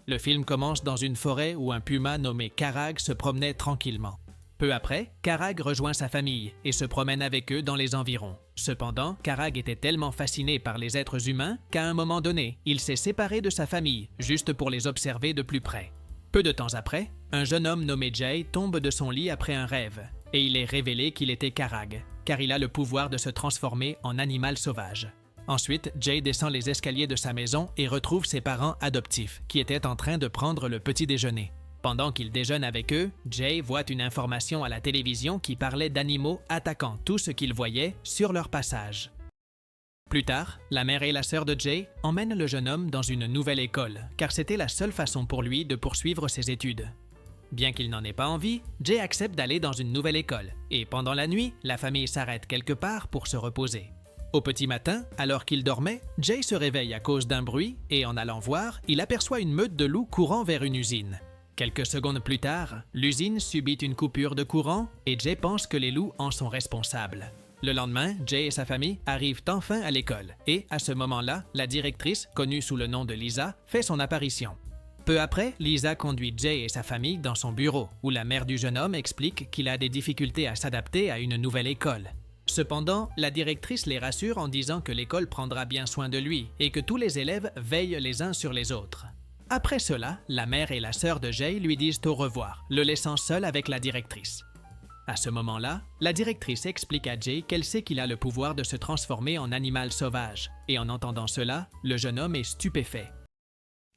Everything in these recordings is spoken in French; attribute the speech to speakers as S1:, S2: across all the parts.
S1: Le film commence dans une forêt où un puma nommé Karag se promenait tranquillement. Peu après, Karag rejoint sa famille et se promène avec eux dans les environs. Cependant, Karag était tellement fasciné par les êtres humains qu'à un moment donné, il s'est séparé de sa famille, juste pour les observer de plus près. Peu de temps après, un jeune homme nommé Jay tombe de son lit après un rêve, et il est révélé qu'il était Karag, car il a le pouvoir de se transformer en animal sauvage. Ensuite, Jay descend les escaliers de sa maison et retrouve ses parents adoptifs, qui étaient en train de prendre le petit déjeuner. Pendant qu'il déjeune avec eux, Jay voit une information à la télévision qui parlait d'animaux attaquant tout ce qu'ils voyaient sur leur passage. Plus tard, la mère et la sœur de Jay emmènent le jeune homme dans une nouvelle école, car c'était la seule façon pour lui de poursuivre ses études. Bien qu'il n'en ait pas envie, Jay accepte d'aller dans une nouvelle école, et pendant la nuit, la famille s'arrête quelque part pour se reposer. Au petit matin, alors qu'il dormait, Jay se réveille à cause d'un bruit et en allant voir, il aperçoit une meute de loups courant vers une usine. Quelques secondes plus tard, l'usine subit une coupure de courant et Jay pense que les loups en sont responsables. Le lendemain, Jay et sa famille arrivent enfin à l'école et, à ce moment-là, la directrice, connue sous le nom de Lisa, fait son apparition. Peu après, Lisa conduit Jay et sa famille dans son bureau, où la mère du jeune homme explique qu'il a des difficultés à s'adapter à une nouvelle école. Cependant, la directrice les rassure en disant que l'école prendra bien soin de lui et que tous les élèves veillent les uns sur les autres. Après cela, la mère et la sœur de Jay lui disent au revoir, le laissant seul avec la directrice. À ce moment-là, la directrice explique à Jay qu'elle sait qu'il a le pouvoir de se transformer en animal sauvage, et en entendant cela, le jeune homme est stupéfait.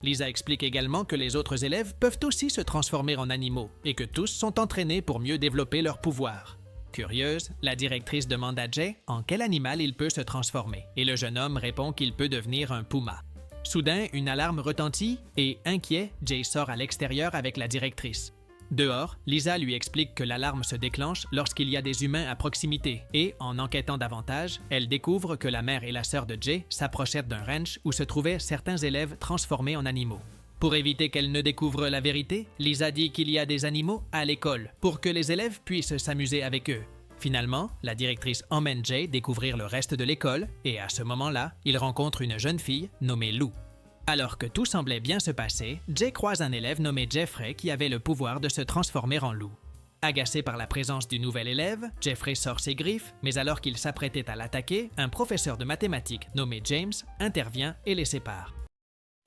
S1: Lisa explique également que les autres élèves peuvent aussi se transformer en animaux, et que tous sont entraînés pour mieux développer leur pouvoir. Curieuse, la directrice demande à Jay en quel animal il peut se transformer, et le jeune homme répond qu'il peut devenir un puma. Soudain, une alarme retentit et, inquiet, Jay sort à l'extérieur avec la directrice. Dehors, Lisa lui explique que l'alarme se déclenche lorsqu'il y a des humains à proximité et, en enquêtant davantage, elle découvre que la mère et la sœur de Jay s'approchaient d'un ranch où se trouvaient certains élèves transformés en animaux. Pour éviter qu'elle ne découvre la vérité, Lisa dit qu'il y a des animaux à l'école pour que les élèves puissent s'amuser avec eux. Finalement, la directrice emmène Jay découvrir le reste de l'école et à ce moment-là, il rencontre une jeune fille nommée Lou. Alors que tout semblait bien se passer, Jay croise un élève nommé Jeffrey qui avait le pouvoir de se transformer en loup. Agacé par la présence du nouvel élève, Jeffrey sort ses griffes, mais alors qu'il s'apprêtait à l'attaquer, un professeur de mathématiques nommé James intervient et les sépare.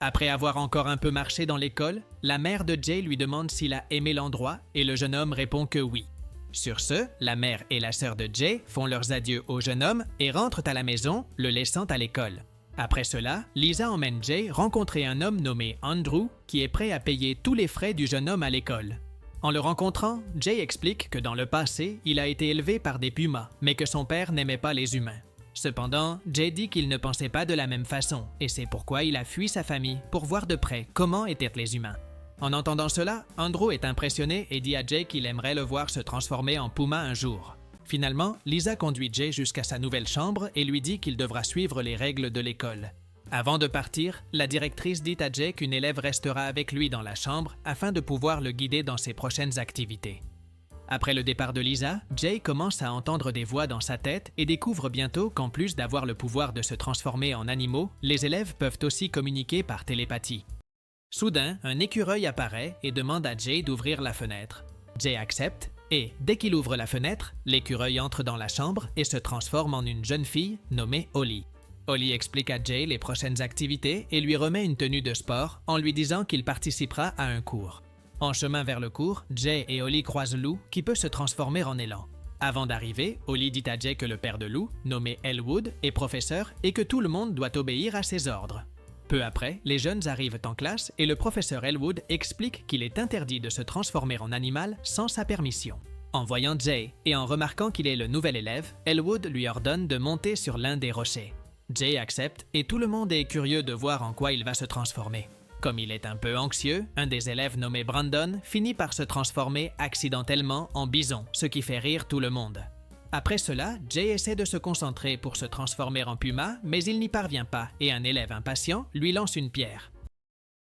S1: Après avoir encore un peu marché dans l'école, la mère de Jay lui demande s'il a aimé l'endroit et le jeune homme répond que oui. Sur ce, la mère et la sœur de Jay font leurs adieux au jeune homme et rentrent à la maison, le laissant à l'école. Après cela, Lisa emmène Jay rencontrer un homme nommé Andrew qui est prêt à payer tous les frais du jeune homme à l'école. En le rencontrant, Jay explique que dans le passé, il a été élevé par des pumas, mais que son père n'aimait pas les humains. Cependant, Jay dit qu'il ne pensait pas de la même façon et c'est pourquoi il a fui sa famille pour voir de près comment étaient les humains. En entendant cela, Andrew est impressionné et dit à Jay qu'il aimerait le voir se transformer en puma un jour. Finalement, Lisa conduit Jay jusqu'à sa nouvelle chambre et lui dit qu'il devra suivre les règles de l'école. Avant de partir, la directrice dit à Jay qu'une élève restera avec lui dans la chambre afin de pouvoir le guider dans ses prochaines activités. Après le départ de Lisa, Jay commence à entendre des voix dans sa tête et découvre bientôt qu'en plus d'avoir le pouvoir de se transformer en animaux, les élèves peuvent aussi communiquer par télépathie. Soudain, un écureuil apparaît et demande à Jay d'ouvrir la fenêtre. Jay accepte et, dès qu'il ouvre la fenêtre, l'écureuil entre dans la chambre et se transforme en une jeune fille nommée Holly. Holly explique à Jay les prochaines activités et lui remet une tenue de sport en lui disant qu'il participera à un cours. En chemin vers le cours, Jay et Holly croisent Lou qui peut se transformer en élan. Avant d'arriver, Holly dit à Jay que le père de Lou, nommé Elwood, est professeur et que tout le monde doit obéir à ses ordres. Peu après, les jeunes arrivent en classe et le professeur Elwood explique qu'il est interdit de se transformer en animal sans sa permission. En voyant Jay et en remarquant qu'il est le nouvel élève, Elwood lui ordonne de monter sur l'un des rochers. Jay accepte et tout le monde est curieux de voir en quoi il va se transformer. Comme il est un peu anxieux, un des élèves nommé Brandon finit par se transformer accidentellement en bison, ce qui fait rire tout le monde. Après cela, Jay essaie de se concentrer pour se transformer en puma, mais il n'y parvient pas et un élève impatient lui lance une pierre.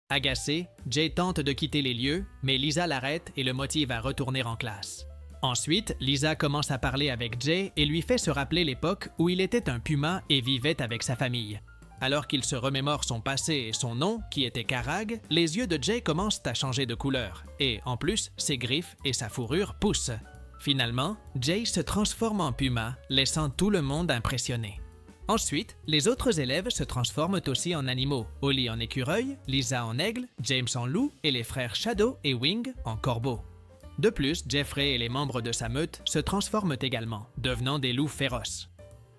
S1: Agacé, Jay tente de quitter les lieux, mais Lisa l'arrête et le motive à retourner en classe. Ensuite, Lisa commence à parler avec Jay et lui fait se rappeler l'époque où il était un puma et vivait avec sa famille. Alors qu'il se remémore son passé et son nom, qui était Karag, les yeux de Jay commencent à changer de couleur, et en plus, ses griffes et sa fourrure poussent. Finalement, Jay se transforme en puma, laissant tout le monde impressionné. Ensuite, les autres élèves se transforment aussi en animaux, Holly en écureuil, Lisa en aigle, James en loup et les frères Shadow et Wing en corbeau. De plus, Jeffrey et les membres de sa meute se transforment également, devenant des loups féroces.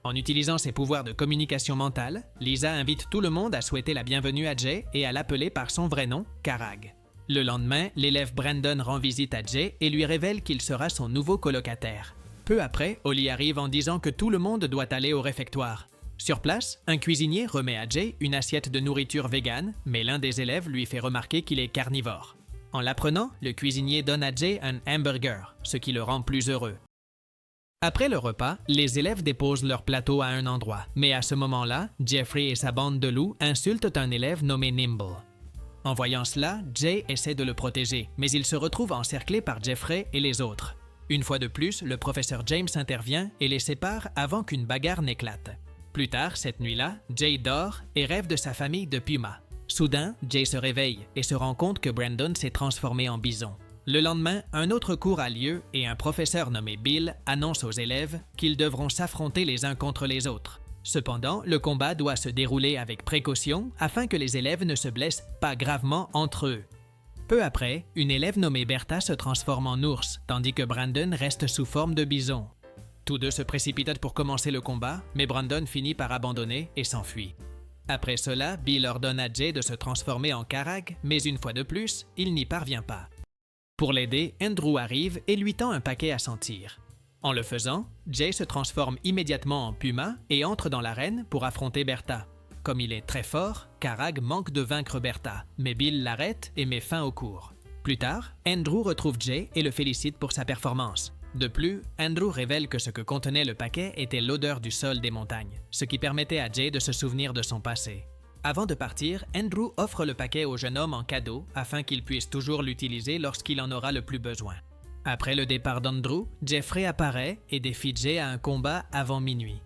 S1: En utilisant ses pouvoirs de communication mentale, Lisa invite tout le monde à souhaiter la bienvenue à Jay et à l'appeler par son vrai nom, Karag. Le lendemain, l'élève Brandon rend visite à Jay et lui révèle qu'il sera son nouveau colocataire. Peu après, Holly arrive en disant que tout le monde doit aller au réfectoire. Sur place, un cuisinier remet à Jay une assiette de nourriture végane, mais l'un des élèves lui fait remarquer qu'il est carnivore. En l'apprenant, le cuisinier donne à Jay un hamburger, ce qui le rend plus heureux. Après le repas, les élèves déposent leur plateau à un endroit, mais à ce moment-là, Jeffrey et sa bande de loups insultent un élève nommé Nimble. En voyant cela, Jay essaie de le protéger, mais il se retrouve encerclé par Jeffrey et les autres. Une fois de plus, le professeur James intervient et les sépare avant qu'une bagarre n'éclate. Plus tard, cette nuit-là, Jay dort et rêve de sa famille de pumas. Soudain, Jay se réveille et se rend compte que Brandon s'est transformé en bison. Le lendemain, un autre cours a lieu et un professeur nommé Bill annonce aux élèves qu'ils devront s'affronter les uns contre les autres. Cependant, le combat doit se dérouler avec précaution afin que les élèves ne se blessent pas gravement entre eux. Peu après, une élève nommée Bertha se transforme en ours, tandis que Brandon reste sous forme de bison. Tous deux se précipitent pour commencer le combat, mais Brandon finit par abandonner et s'enfuit. Après cela, Bill ordonne à Jay de se transformer en Karag, mais une fois de plus, il n'y parvient pas. Pour l'aider, Andrew arrive et lui tend un paquet à sentir. En le faisant, Jay se transforme immédiatement en puma et entre dans l'arène pour affronter Bertha. Comme il est très fort, Karag manque de vaincre Bertha, mais Bill l'arrête et met fin au cours. Plus tard, Andrew retrouve Jay et le félicite pour sa performance. De plus, Andrew révèle que ce que contenait le paquet était l'odeur du sol des montagnes, ce qui permettait à Jay de se souvenir de son passé. Avant de partir, Andrew offre le paquet au jeune homme en cadeau afin qu'il puisse toujours l'utiliser lorsqu'il en aura le plus besoin. Après le départ d'Andrew, Jeffrey apparaît et défie Jay à un combat avant minuit.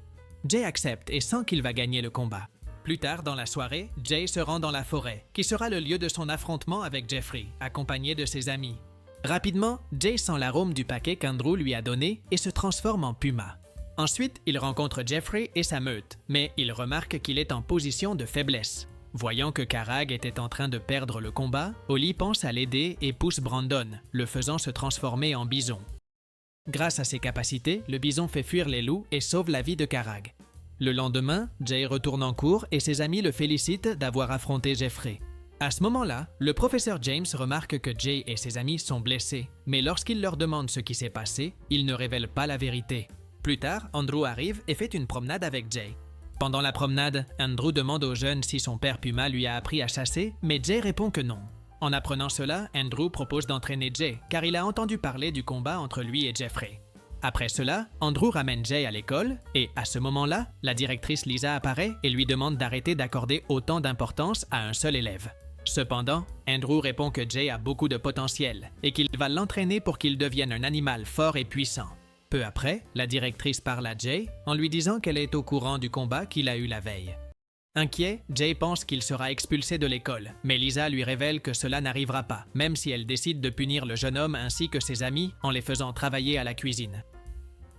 S1: Jay accepte et sent qu'il va gagner le combat. Plus tard dans la soirée, Jay se rend dans la forêt, qui sera le lieu de son affrontement avec Jeffrey, accompagné de ses amis. Rapidement, Jay sent l'arôme du paquet qu'Andrew lui a donné et se transforme en puma. Ensuite, il rencontre Jeffrey et sa meute, mais il remarque qu'il est en position de faiblesse. Voyant que Karag était en train de perdre le combat, Holly pense à l'aider et pousse Brandon, le faisant se transformer en bison. Grâce à ses capacités, le bison fait fuir les loups et sauve la vie de Karag. Le lendemain, Jay retourne en cours et ses amis le félicitent d'avoir affronté Jeffrey. À ce moment-là, le professeur James remarque que Jay et ses amis sont blessés, mais lorsqu'il leur demande ce qui s'est passé, ils ne révèlent pas la vérité. Plus tard, Andrew arrive et fait une promenade avec Jay. Pendant la promenade, Andrew demande au jeune si son père Puma lui a appris à chasser, mais Jay répond que non. En apprenant cela, Andrew propose d'entraîner Jay, car il a entendu parler du combat entre lui et Jeffrey. Après cela, Andrew ramène Jay à l'école, et à ce moment-là, la directrice Lisa apparaît et lui demande d'arrêter d'accorder autant d'importance à un seul élève. Cependant, Andrew répond que Jay a beaucoup de potentiel et qu'il va l'entraîner pour qu'il devienne un animal fort et puissant. Peu après, la directrice parle à Jay en lui disant qu'elle est au courant du combat qu'il a eu la veille. Inquiet, Jay pense qu'il sera expulsé de l'école, mais Lisa lui révèle que cela n'arrivera pas, même si elle décide de punir le jeune homme ainsi que ses amis en les faisant travailler à la cuisine.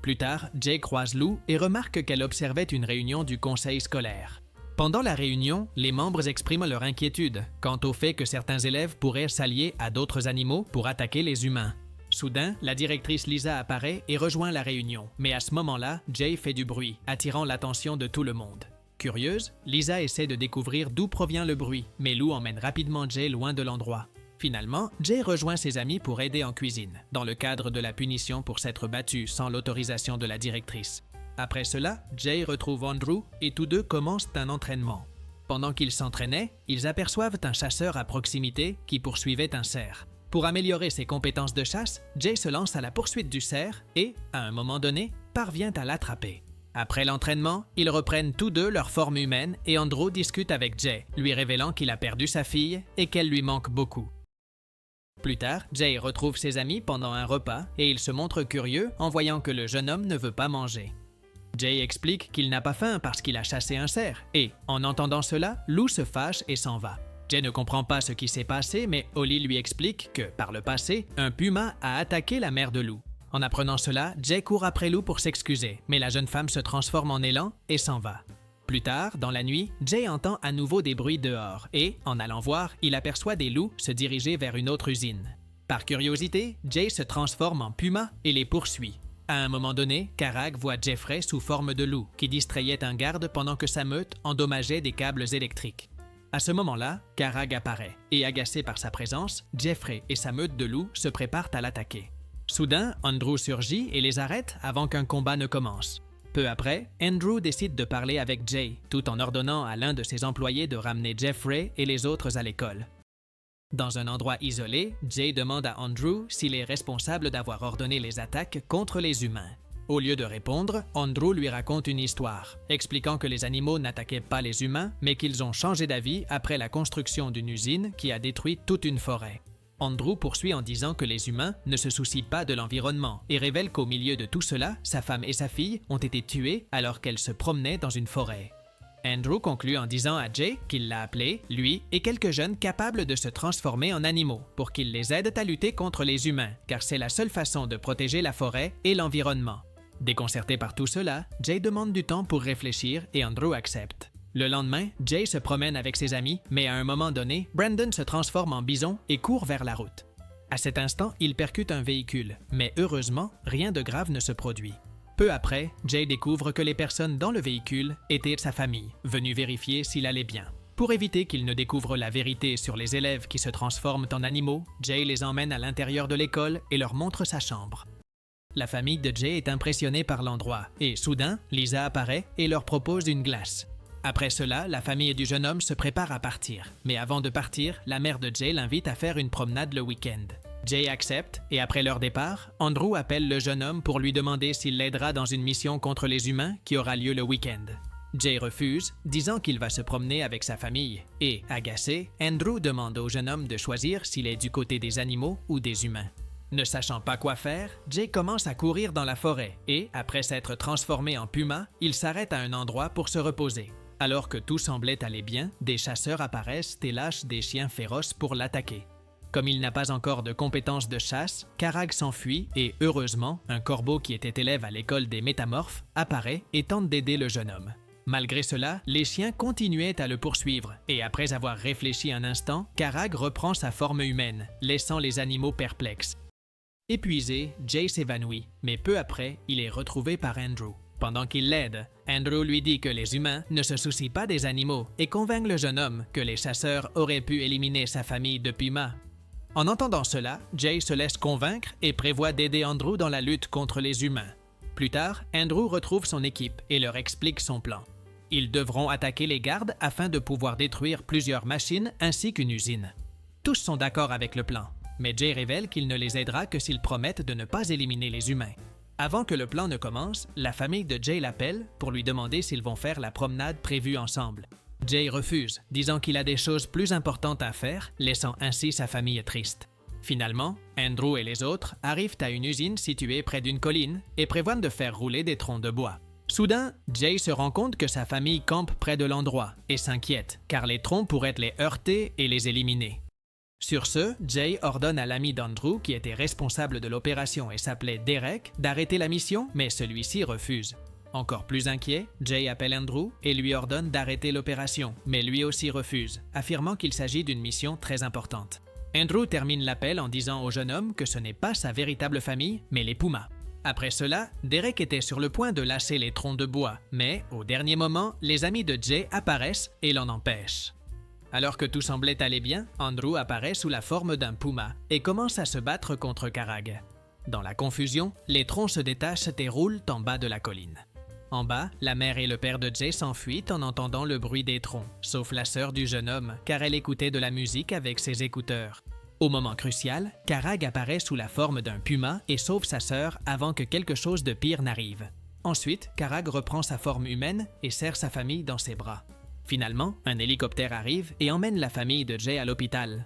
S1: Plus tard, Jay croise Lou et remarque qu'elle observait une réunion du conseil scolaire. Pendant la réunion, les membres expriment leur inquiétude quant au fait que certains élèves pourraient s'allier à d'autres animaux pour attaquer les humains. Soudain, la directrice Lisa apparaît et rejoint la réunion, mais à ce moment-là, Jay fait du bruit, attirant l'attention de tout le monde. Curieuse, Lisa essaie de découvrir d'où provient le bruit, mais Lou emmène rapidement Jay loin de l'endroit. Finalement, Jay rejoint ses amis pour aider en cuisine, dans le cadre de la punition pour s'être battu sans l'autorisation de la directrice. Après cela, Jay retrouve Andrew et tous deux commencent un entraînement. Pendant qu'ils s'entraînaient, ils aperçoivent un chasseur à proximité qui poursuivait un cerf. Pour améliorer ses compétences de chasse, Jay se lance à la poursuite du cerf et, à un moment donné, parvient à l'attraper. Après l'entraînement, ils reprennent tous deux leur forme humaine et Andrew discute avec Jay, lui révélant qu'il a perdu sa fille et qu'elle lui manque beaucoup. Plus tard, Jay retrouve ses amis pendant un repas et il se montre curieux en voyant que le jeune homme ne veut pas manger. Jay explique qu'il n'a pas faim parce qu'il a chassé un cerf et, en entendant cela, Lou se fâche et s'en va. Jay ne comprend pas ce qui s'est passé, mais Holly lui explique que, par le passé, un puma a attaqué la mère de Lou. En apprenant cela, Jay court après Lou pour s'excuser, mais la jeune femme se transforme en élan et s'en va. Plus tard, dans la nuit, Jay entend à nouveau des bruits dehors et, en allant voir, il aperçoit des loups se diriger vers une autre usine. Par curiosité, Jay se transforme en puma et les poursuit. À un moment donné, Karag voit Jeffrey sous forme de loup qui distrayait un garde pendant que sa meute endommageait des câbles électriques. À ce moment-là, Karag apparaît et, agacé par sa présence, Jeffrey et sa meute de loups se préparent à l'attaquer. Soudain, Andrew surgit et les arrête avant qu'un combat ne commence. Peu après, Andrew décide de parler avec Jay, tout en ordonnant à l'un de ses employés de ramener Jeffrey et les autres à l'école. Dans un endroit isolé, Jay demande à Andrew s'il est responsable d'avoir ordonné les attaques contre les humains. Au lieu de répondre, Andrew lui raconte une histoire, expliquant que les animaux n'attaquaient pas les humains, mais qu'ils ont changé d'avis après la construction d'une usine qui a détruit toute une forêt. Andrew poursuit en disant que les humains ne se soucient pas de l'environnement et révèle qu'au milieu de tout cela, sa femme et sa fille ont été tuées alors qu'elles se promenaient dans une forêt. Andrew conclut en disant à Jay qu'il l'a appelé, lui et quelques jeunes capables de se transformer en animaux pour qu'ils les aident à lutter contre les humains, car c'est la seule façon de protéger la forêt et l'environnement. Déconcerté par tout cela, Jay demande du temps pour réfléchir et Andrew accepte. Le lendemain, Jay se promène avec ses amis, mais à un moment donné, Brandon se transforme en bison et court vers la route. À cet instant, il percute un véhicule, mais heureusement, rien de grave ne se produit. Peu après, Jay découvre que les personnes dans le véhicule étaient sa famille, venue vérifier s'il allait bien. Pour éviter qu'il ne découvre la vérité sur les élèves qui se transforment en animaux, Jay les emmène à l'intérieur de l'école et leur montre sa chambre. La famille de Jay est impressionnée par l'endroit et soudain, Lisa apparaît et leur propose une glace. Après cela, la famille du jeune homme se prépare à partir. Mais avant de partir, la mère de Jay l'invite à faire une promenade le week-end. Jay accepte et après leur départ, Andrew appelle le jeune homme pour lui demander s'il l'aidera dans une mission contre les humains qui aura lieu le week-end. Jay refuse, disant qu'il va se promener avec sa famille. Et, agacé, Andrew demande au jeune homme de choisir s'il est du côté des animaux ou des humains. Ne sachant pas quoi faire, Jay commence à courir dans la forêt et, après s'être transformé en puma, il s'arrête à un endroit pour se reposer. Alors que tout semblait aller bien, des chasseurs apparaissent et lâchent des chiens féroces pour l'attaquer. Comme il n'a pas encore de compétences de chasse, Karag s'enfuit et, heureusement, un corbeau qui était élève à l'école des métamorphes apparaît et tente d'aider le jeune homme. Malgré cela, les chiens continuaient à le poursuivre et après avoir réfléchi un instant, Karag reprend sa forme humaine, laissant les animaux perplexes. Épuisé, Jay s'évanouit, mais peu après, il est retrouvé par Andrew. Pendant qu'il l'aide, Andrew lui dit que les humains ne se soucient pas des animaux et convainc le jeune homme que les chasseurs auraient pu éliminer sa famille de pumas. En entendant cela, Jay se laisse convaincre et prévoit d'aider Andrew dans la lutte contre les humains. Plus tard, Andrew retrouve son équipe et leur explique son plan. Ils devront attaquer les gardes afin de pouvoir détruire plusieurs machines ainsi qu'une usine. Tous sont d'accord avec le plan, mais Jay révèle qu'il ne les aidera que s'ils promettent de ne pas éliminer les humains. Avant que le plan ne commence, la famille de Jay l'appelle pour lui demander s'ils vont faire la promenade prévue ensemble. Jay refuse, disant qu'il a des choses plus importantes à faire, laissant ainsi sa famille triste. Finalement, Andrew et les autres arrivent à une usine située près d'une colline et prévoient de faire rouler des troncs de bois. Soudain, Jay se rend compte que sa famille campe près de l'endroit et s'inquiète, car les troncs pourraient les heurter et les éliminer. Sur ce, Jay ordonne à l'ami d'Andrew, qui était responsable de l'opération et s'appelait Derek, d'arrêter la mission, mais celui-ci refuse. Encore plus inquiet, Jay appelle Andrew et lui ordonne d'arrêter l'opération, mais lui aussi refuse, affirmant qu'il s'agit d'une mission très importante. Andrew termine l'appel en disant au jeune homme que ce n'est pas sa véritable famille, mais les pumas. Après cela, Derek était sur le point de lâcher les troncs de bois, mais, au dernier moment, les amis de Jay apparaissent et l'en empêchent. Alors que tout semblait aller bien, Andrew apparaît sous la forme d'un puma et commence à se battre contre Karag. Dans la confusion, les troncs se détachent et roulent en bas de la colline. En bas, la mère et le père de Jay s'enfuient en entendant le bruit des troncs, sauf la sœur du jeune homme, car elle écoutait de la musique avec ses écouteurs. Au moment crucial, Karag apparaît sous la forme d'un puma et sauve sa sœur avant que quelque chose de pire n'arrive. Ensuite, Karag reprend sa forme humaine et serre sa famille dans ses bras. Finalement, un hélicoptère arrive et emmène la famille de Jay à l'hôpital.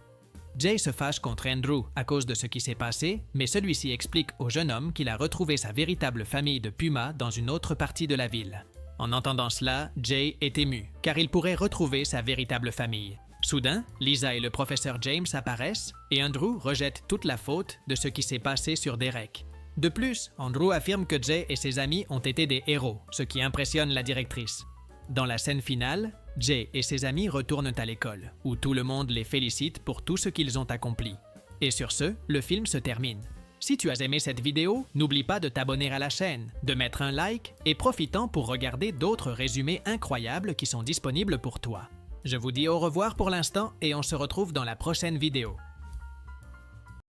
S1: Jay se fâche contre Andrew à cause de ce qui s'est passé, mais celui-ci explique au jeune homme qu'il a retrouvé sa véritable famille de pumas dans une autre partie de la ville. En entendant cela, Jay est ému, car il pourrait retrouver sa véritable famille. Soudain, Lisa et le professeur James apparaissent et Andrew rejette toute la faute de ce qui s'est passé sur Derek. De plus, Andrew affirme que Jay et ses amis ont été des héros, ce qui impressionne la directrice. Dans la scène finale, Jay et ses amis retournent à l'école, où tout le monde les félicite pour tout ce qu'ils ont accompli. Et sur ce, le film se termine. Si tu as aimé cette vidéo, n'oublie pas de t'abonner à la chaîne, de mettre un like et profite-en pour regarder d'autres résumés incroyables qui sont disponibles pour toi. Je vous dis au revoir pour l'instant et on se retrouve dans la prochaine vidéo.